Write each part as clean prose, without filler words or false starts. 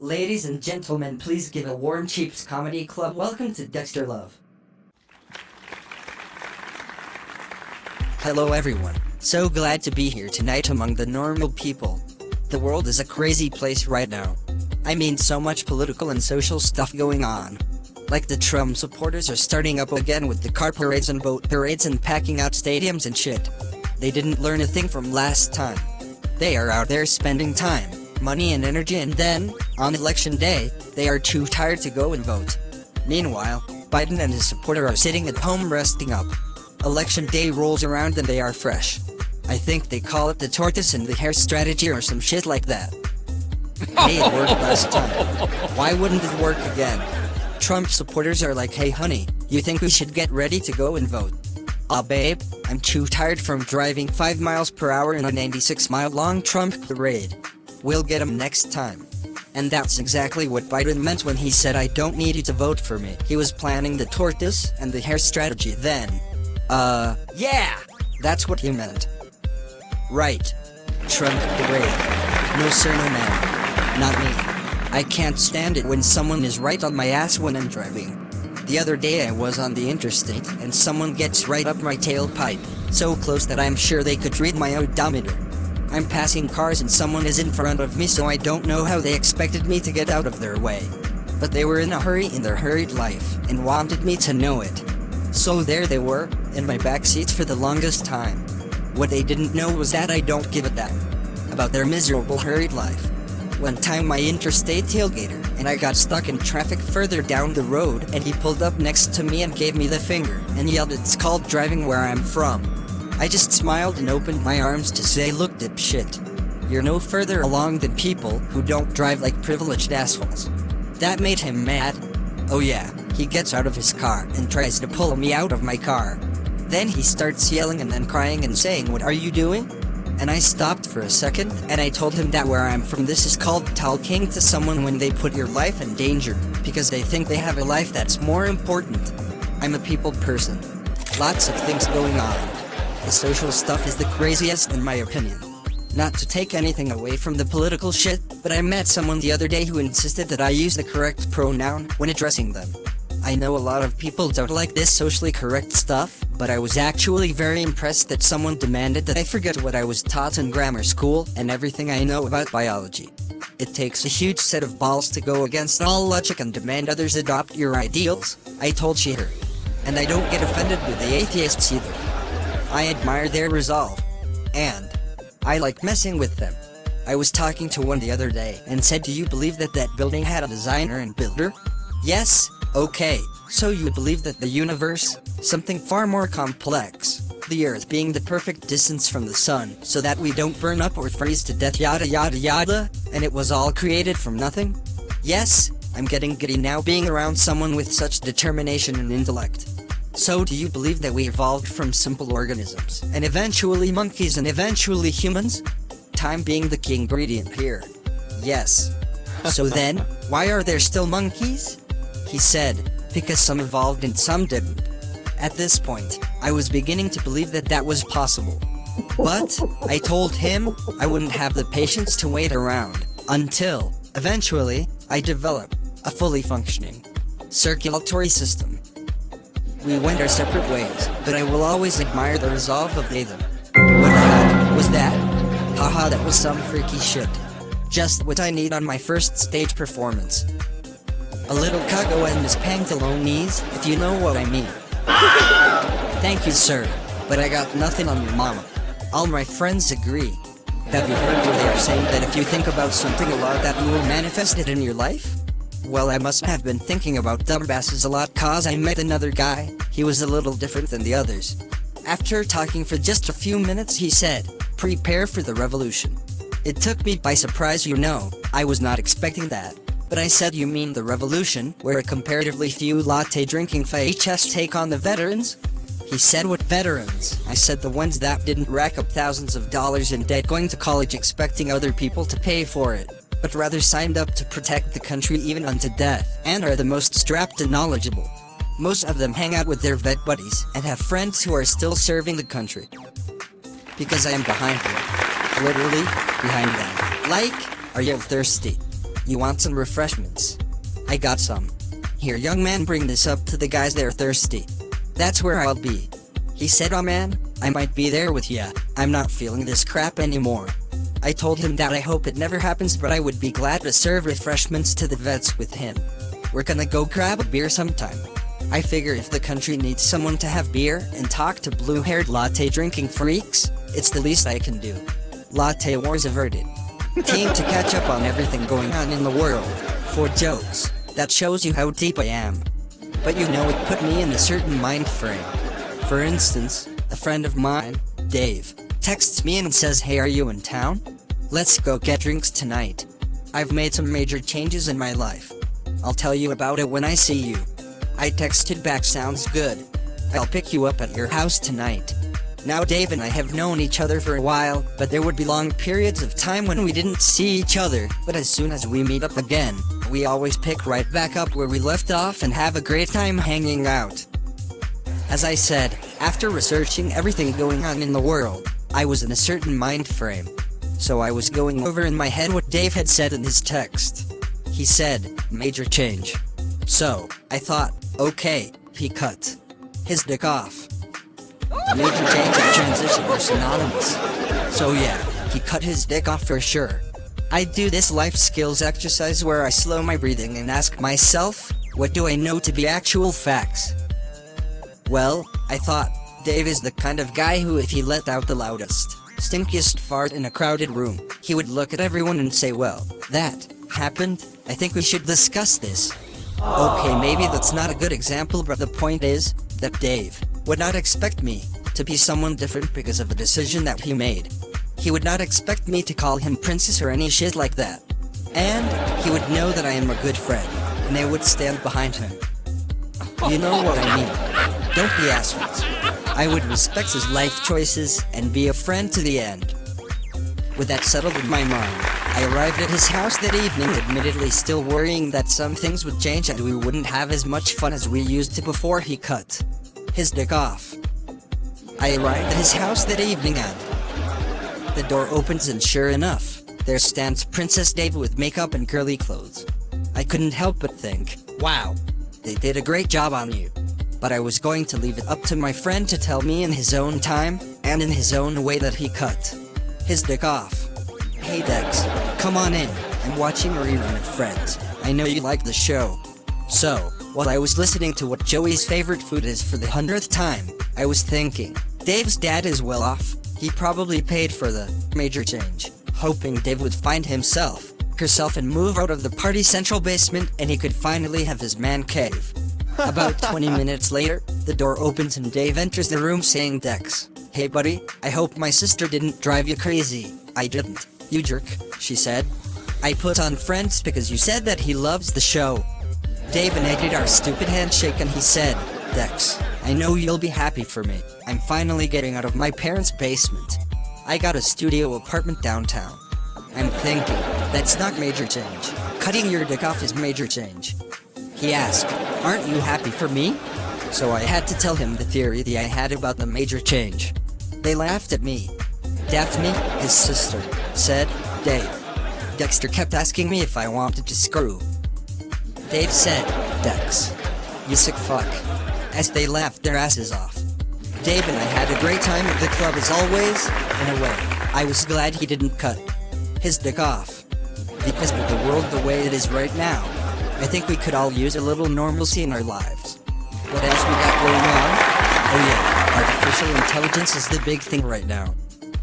Ladies and gentlemen, please give a warm Cheaps Comedy Club welcome to Dexter Love. Hello everyone, so glad to be here tonight among the normal people. The world is a crazy place right now. I mean, so much political and social stuff going on. Like the Trump supporters are starting up again with the car parades and boat parades and packing out stadiums and shit. They didn't learn a thing from last time. They are out there spending time, money and energy, and then, on election day, they are too tired to go and vote. Meanwhile, Biden and his supporter are sitting at home resting up. Election day rolls around and they are fresh. I think they call it the tortoise and the hare strategy or some shit like that. Hey, it worked last time. Why wouldn't it work again? Trump supporters are like, hey honey, you think we should get ready to go and vote? Aw babe, I'm too tired from driving 5 miles per hour in a 96-mile long Trump parade. We'll get him next time. And that's exactly what Biden meant when he said I don't need you to vote for me. He was planning the tortoise and the hare strategy then. Yeah! That's what he meant. Right. Trump parade. No sir, no ma'am. Not me. I can't stand it when someone is right on my ass when I'm driving. The other day I was on the interstate and someone gets right up my tailpipe, so close that I'm sure they could read my odometer. I'm passing cars and someone is in front of me, so I don't know how they expected me to get out of their way. But they were in a hurry in their hurried life and wanted me to know it. So there they were, in my backseat for the longest time. What they didn't know was that I don't give a damn about their miserable hurried life. One time my interstate tailgater and I got stuck in traffic further down the road, and he pulled up next to me and gave me the finger and yelled, "It's called driving where I'm from." I just smiled and opened my arms to say, "Look dipshit, you're no further along than people who don't drive like privileged assholes." That made him mad. Oh yeah, he gets out of his car and tries to pull me out of my car. Then he starts yelling and then crying and saying, "What are you doing?" And I stopped for a second, and I told him that where I'm from, this is called talking to someone when they put your life in danger, because they think they have a life that's more important. I'm a people person. Lots of things going on. The social stuff is the craziest in my opinion. Not to take anything away from the political shit, but I met someone the other day who insisted that I use the correct pronoun when addressing them. I know a lot of people don't like this socially correct stuff, but I was actually very impressed that someone demanded that I forget what I was taught in grammar school and everything I know about biology. It takes a huge set of balls to go against all logic and demand others adopt your ideals, I told her. And I don't get offended with the atheists either. I admire their resolve. And I like messing with them. I was talking to one the other day and said, "Do you believe that that building had a designer and builder?" "Yes." "Okay, so you believe that the universe, something far more complex, the Earth being the perfect distance from the sun so that we don't burn up or freeze to death, yada yada yada, and it was all created from nothing?" "Yes." I'm getting giddy now being around someone with such determination and intellect. "So do you believe that we evolved from simple organisms, and eventually monkeys and eventually humans? Time being the key ingredient here." "Yes." "So then, why are there still monkeys?" He said, "Because some evolved and some didn't." At this point, I was beginning to believe that that was possible. But, I told him, I wouldn't have the patience to wait around, until, eventually, I developed a fully functioning circulatory system. We went our separate ways, but I will always admire the resolve of them. What the hell was that? Haha, that was some freaky shit. Just what I need on my first stage performance. A little cago and his pantalones, if you know what I mean. Thank you, sir, but I got nothing on your mama. All my friends agree. Have you heard where they are saying that if you think about something a lot that you will manifest it in your life? Well, I must have been thinking about dumbasses a lot, cause I met another guy. He was a little different than the others. After talking for just a few minutes, he said, "Prepare for the revolution." It took me by surprise, you know. I was not expecting that. But I said, "You mean the revolution, where a comparatively few latte-drinking fascists take on the veterans?" He said, "What veterans?" I said, "The ones that didn't rack up thousands of dollars in debt going to college expecting other people to pay for it, but rather signed up to protect the country even unto death, and are the most strapped and knowledgeable. Most of them hang out with their vet buddies, and have friends who are still serving the country. Because I am behind them. Literally, behind them. Like, are you thirsty? You want some refreshments? I got some. Here, young man, bring this up to the guys, they're thirsty. That's where I'll be. He said, oh man, I might be there with ya. I'm not feeling this crap anymore. I told him that I hope it never happens, but I would be glad to serve refreshments to the vets with him. We're gonna go grab a beer sometime. I figure if the country needs someone to have beer and talk to blue-haired latte drinking freaks, it's the least I can do. Latte wars averted. Came to catch up on everything going on in the world. 4 jokes. That shows you how deep I am. But you know, it put me in a certain mind frame. For instance, a friend of mine, Dave, texts me and says, hey, are you in town? Let's go get drinks tonight. I've made some major changes in my life. I'll tell you about it when I see you. I texted back, sounds good. I'll pick you up at your house tonight. Now Dave and I have known each other for a while, but there would be long periods of time when we didn't see each other, but as soon as we meet up again, we always pick right back up where we left off and have a great time hanging out. As I said, after researching everything going on in the world, I was in a certain mind frame. So I was going over in my head what Dave had said in his text. He said, major change. So, I thought, okay, he cut his dick off. Major change and transition are synonymous. So yeah, he cut his dick off for sure. I do this life skills exercise where I slow my breathing and ask myself, what do I know to be actual facts? Well, I thought, Dave is the kind of guy who, if he let out the loudest, stinkiest fart in a crowded room, he would look at everyone and say, well, that happened, I think we should discuss this. Okay, maybe that's not a good example, but the point is, that Dave would not expect me to be someone different because of a decision that he made. He would not expect me to call him princess or any shit like that. And he would know that I am a good friend, and I would stand behind him. You know what I mean. Don't be assholes. I would respect his life choices and be a friend to the end. With that settled in my mind, I arrived at his house that evening, admittedly still worrying that some things would change and we wouldn't have as much fun as we used to before he cut his dick off. I arrived at his house that evening and the door opens and sure enough, there stands Princess Dave with makeup and girly clothes. I couldn't help but think, wow, they did a great job on you. But I was going to leave it up to my friend to tell me in his own time, and in his own way that he cut his dick off. Hey Dex, come on in, I'm watching a rerun of Friends. I know you like the show. So, while I was listening to what Joey's favorite food is for the 100th time, I was thinking, Dave's dad is well off. He probably paid for the major change, hoping Dave would find himself, herself and move out of the party central basement and he could finally have his man cave. About 20 minutes later, the door opens and Dave enters the room saying, Dex, hey buddy, I hope my sister didn't drive you crazy. I didn't, you jerk, she said. I put on Friends because you said that he loves the show. Dave and I did our stupid handshake and he said, Dex, I know you'll be happy for me. I'm finally getting out of my parents' basement. I got a studio apartment downtown. I'm thinking, that's not major change. Cutting your dick off is major change. He asked, aren't you happy for me? So I had to tell him the theory that I had about the major change. They laughed at me. Daphne, his sister, said, Dave. Dexter kept asking me if I wanted to screw. Dave said, Dex, you sick fuck. As they laughed their asses off. Dave and I had a great time at the club as always. In a way, I was glad he didn't cut his dick off. Because with the world the way it is right now, I think we could all use a little normalcy in our lives. What else we got going on? Oh yeah, artificial intelligence is the big thing right now.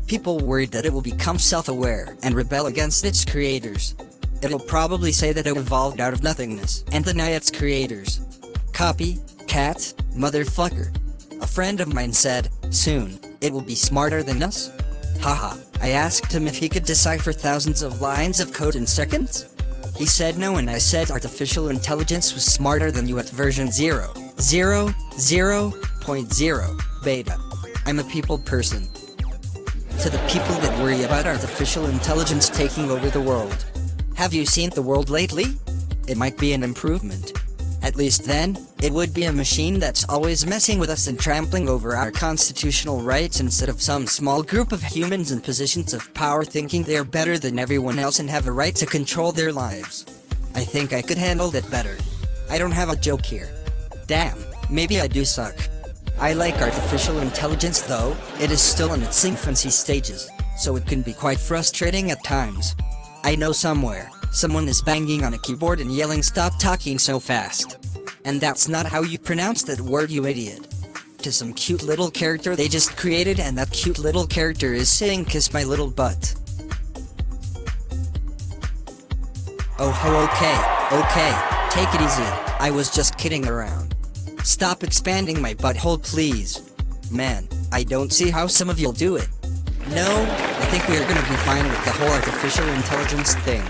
People worried that it will become self-aware and rebel against its creators. It'll probably say that it evolved out of nothingness and deny its creators. Copy, cat, motherfucker. A friend of mine said, soon, it will be smarter than us? Haha, I asked him if he could decipher thousands of lines of code in seconds. He said no and I said artificial intelligence was smarter than you at version 0.0 beta. I'm a people person. To the people that worry about artificial intelligence taking over the world. Have you seen the world lately? It might be an improvement. At least then, it would be a machine that's always messing with us and trampling over our constitutional rights instead of some small group of humans in positions of power thinking they're better than everyone else and have a right to control their lives. I think I could handle that better. I don't have a joke here. Damn, maybe I do suck. I like artificial intelligence though, it is still in its infancy stages, so it can be quite frustrating at times. I know somewhere, someone is banging on a keyboard and yelling "Stop talking so fast." And that's not how you pronounce that word, you idiot. To some cute little character they just created, and that cute little character is saying "kiss my little butt." Oh, okay, take it easy, I was just kidding around. Stop expanding my butthole, please. Man, I don't see how some of you'll do it. No, I think we are gonna be fine with the whole artificial intelligence thing.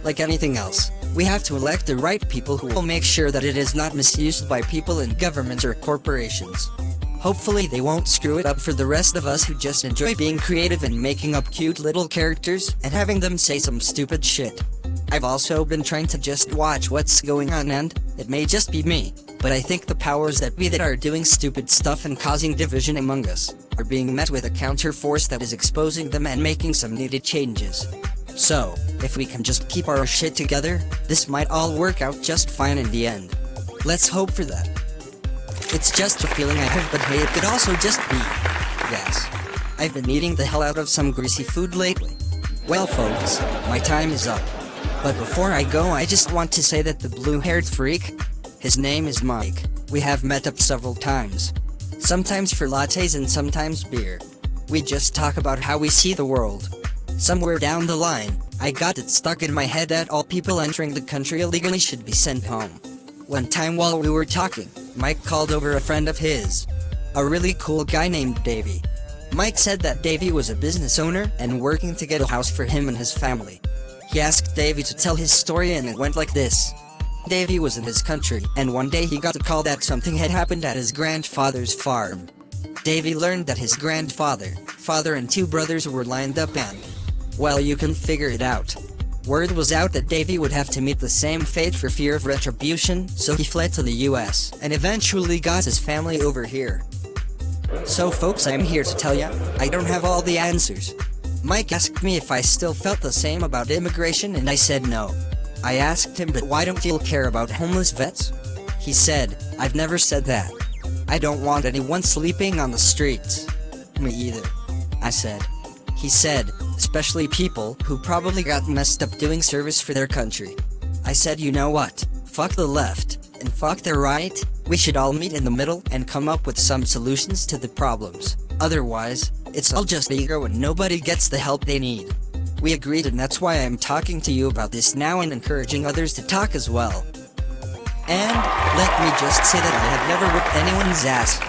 Like anything else, we have to elect the right people who will make sure that it is not misused by people in governments or corporations. Hopefully they won't screw it up for the rest of us who just enjoy being creative and making up cute little characters and having them say some stupid shit. I've also been trying to just watch what's going on, and it may just be me, but I think the powers that be that are doing stupid stuff and causing division among us are being met with a counter-force that is exposing them and making some needed changes. So, if we can just keep our shit together, this might all work out just fine in the end. Let's hope for that. It's just a feeling I have, but hey, it could also just be gas. I've been eating the hell out of some greasy food lately. Well folks, my time is up. But before I go, I just want to say that the blue-haired freak, his name is Mike, we have met up several times. Sometimes for lattes and sometimes beer. We just talk about how we see the world. Somewhere down the line, I got it stuck in my head that all people entering the country illegally should be sent home. One time while we were talking, Mike called over a friend of his. A really cool guy named Davey. Mike said that Davey was a business owner and working to get a house for him and his family. He asked Davey to tell his story, and it went like this. Davey was in his country, and one day he got a call that something had happened at his grandfather's farm. Davey learned that his grandfather, father and two brothers were lined up, and, well, you can figure it out. Word was out that Davey would have to meet the same fate for fear of retribution, so he fled to the US, and eventually got his family over here. So folks, I'm here to tell ya, I don't have all the answers. Mike asked me if I still felt the same about immigration, and I said no. I asked him, but why don't you care about homeless vets? He said, I've never said that. I don't want anyone sleeping on the streets. Me either. I said. He said, especially people who probably got messed up doing service for their country. I said, you know what? Fuck the left, and fuck the right, we should all meet in the middle and come up with some solutions to the problems. Otherwise, it's all just ego and nobody gets the help they need. We agreed, and that's why I'm talking to you about this now and encouraging others to talk as well. And, let me just say that I have never whipped anyone's ass.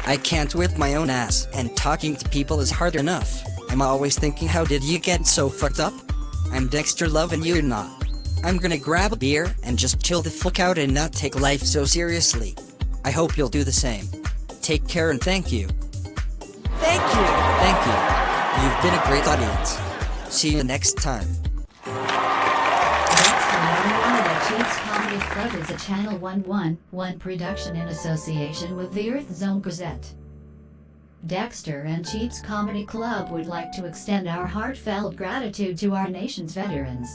I can't whip my own ass, and talking to people is hard enough. I'm always thinking, how did you get so fucked up? I'm Dexter Love and you're not. I'm gonna grab a beer and just chill the fuck out and not take life so seriously. I hope you'll do the same. Take care and thank you. Thank you! Thank you. You've been a great audience. See you next time. Dexter and Cheats Comedy Club is a Channel 111 production in association with the Earth Zone Gazette. Dexter and Cheats Comedy Club would like to extend our heartfelt gratitude to our nation's veterans.